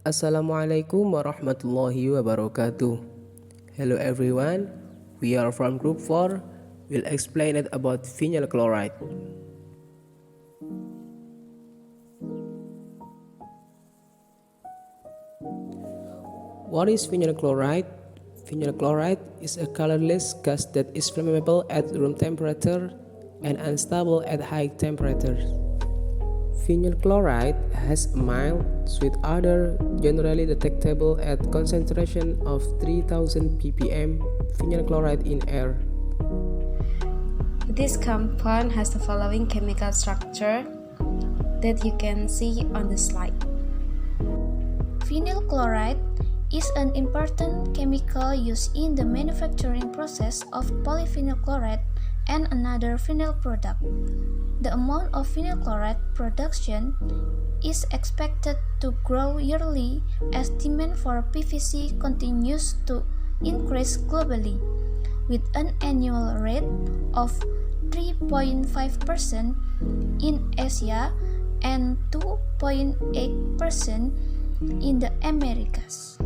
Assalamualaikum warahmatullahi wabarakatuh. Hello everyone, we are from group 4. We'll explain it about vinyl chloride. What is vinyl chloride? Vinyl chloride is a colorless gas that is flammable at room temperature and unstable at high temperatures. Vinyl chloride has a mild, sweet odor generally detectable at concentration of 3000 ppm vinyl chloride in air. This compound has the following chemical structure that you can see on the slide. Vinyl chloride is an important chemical used in the manufacturing process of polyvinyl chloride and another vinyl product. The amount of vinyl chloride production is expected to grow yearly as demand for PVC continues to increase globally, with an annual rate of 3.5% in Asia and 2.8% in the Americas.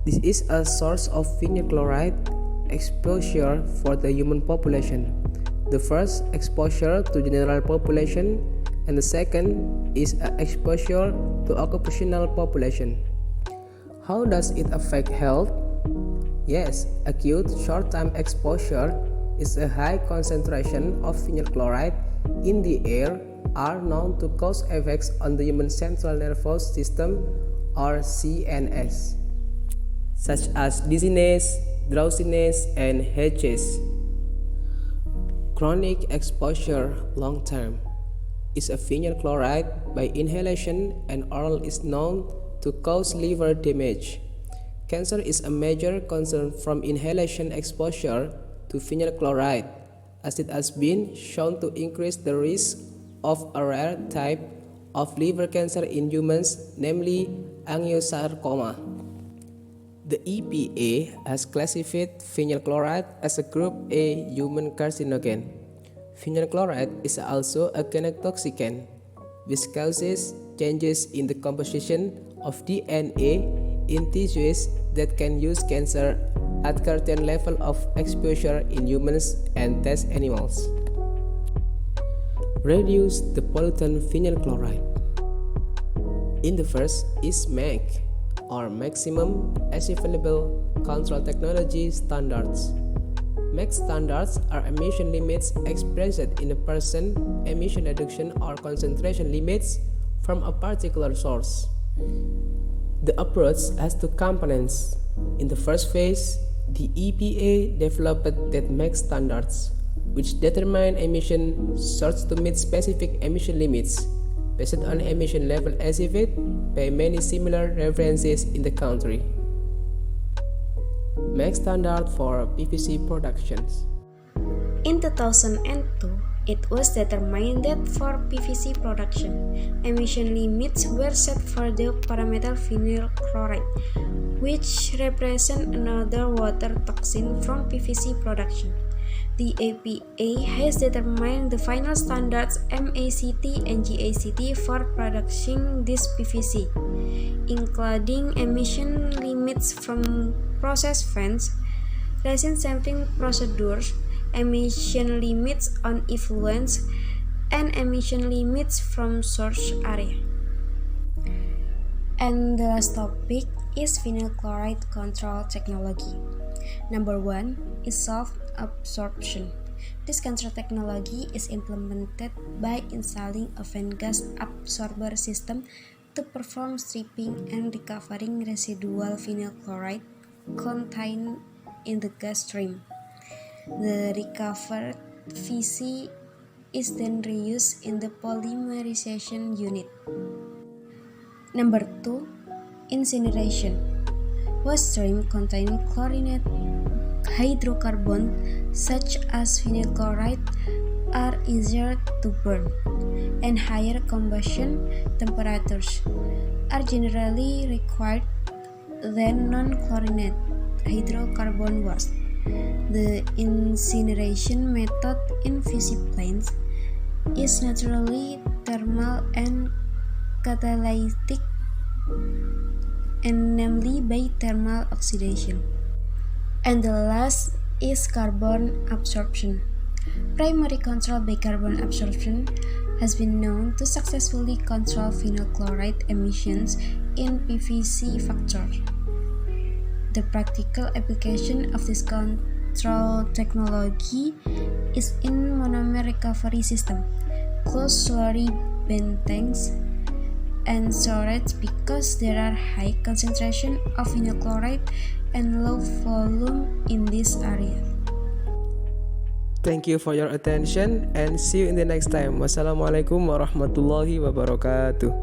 This is a source of vinyl chloride exposure for the human population. The first exposure to general population and the second is exposure to occupational population. How does it affect health? Yes, acute short-term exposure is a high concentration of vinyl chloride in the air are known to cause effects on the human central nervous system or CNS, such as dizziness, drowsiness, and headaches. Chronic exposure long term is a vinyl chloride by inhalation and oral is known to cause liver damage. Cancer is a major concern from inhalation exposure to vinyl chloride, as it has been shown to increase the risk of a rare type of liver cancer in humans, namely angiosarcoma. The EPA has classified vinyl chloride as a group A human carcinogen. Vinyl chloride is also a genotoxicant, which causes changes in the composition of DNA in tissues that can use cancer at certain level of exposure in humans and test animals. Reduce the pollutant vinyl chloride. In the first is MAC, or Maximum Acceptable Control Technology Standards. MAC standards are emission limits expressed in a percent emission reduction or concentration limits from a particular source. The approach has two components. In the first phase, the EPA developed that MAC standards, which determine emission sources to meet specific emission limits based on emission level achieved by many similar references in the country. MAC standard for PVC productions. In 2002, it was determined that for PVC production, emission limits were set for the parameter vinyl chloride, which represents another water toxin from PVC production. The EPA has determined the final standards MACT and GACT for producing this PVC, including emission limits from process fans, resin sampling procedures, emission limits on effluents, and emission limits from source area. And the last topic is vinyl chloride control technology. Number 1 is self-absorption. This control technology is implemented by installing a vent gas absorber system to perform stripping and recovering residual vinyl chloride contained in the gas stream. The recovered VC is then reused in the polymerization unit. Number 2, incineration. Waste stream containing chlorinated hydrocarbons such as vinyl chloride are easier to burn, and higher combustion temperatures are generally required than non-chlorinated hydrocarbon waste. The incineration method in VC plants is naturally thermal and catalytic and namely by thermal oxidation. And the last is carbon absorption. Primary control by carbon absorption has been known to successfully control vinyl chloride emissions in PVC factory. The practical application of this control technology is in monomer recovery system, closed slurry bend tanks, and storage because there are high concentration of vinyl chloride and low volume in this area. Thank you for your attention and see you in the next time. Wassalamualaikum warahmatullahi wabarakatuh.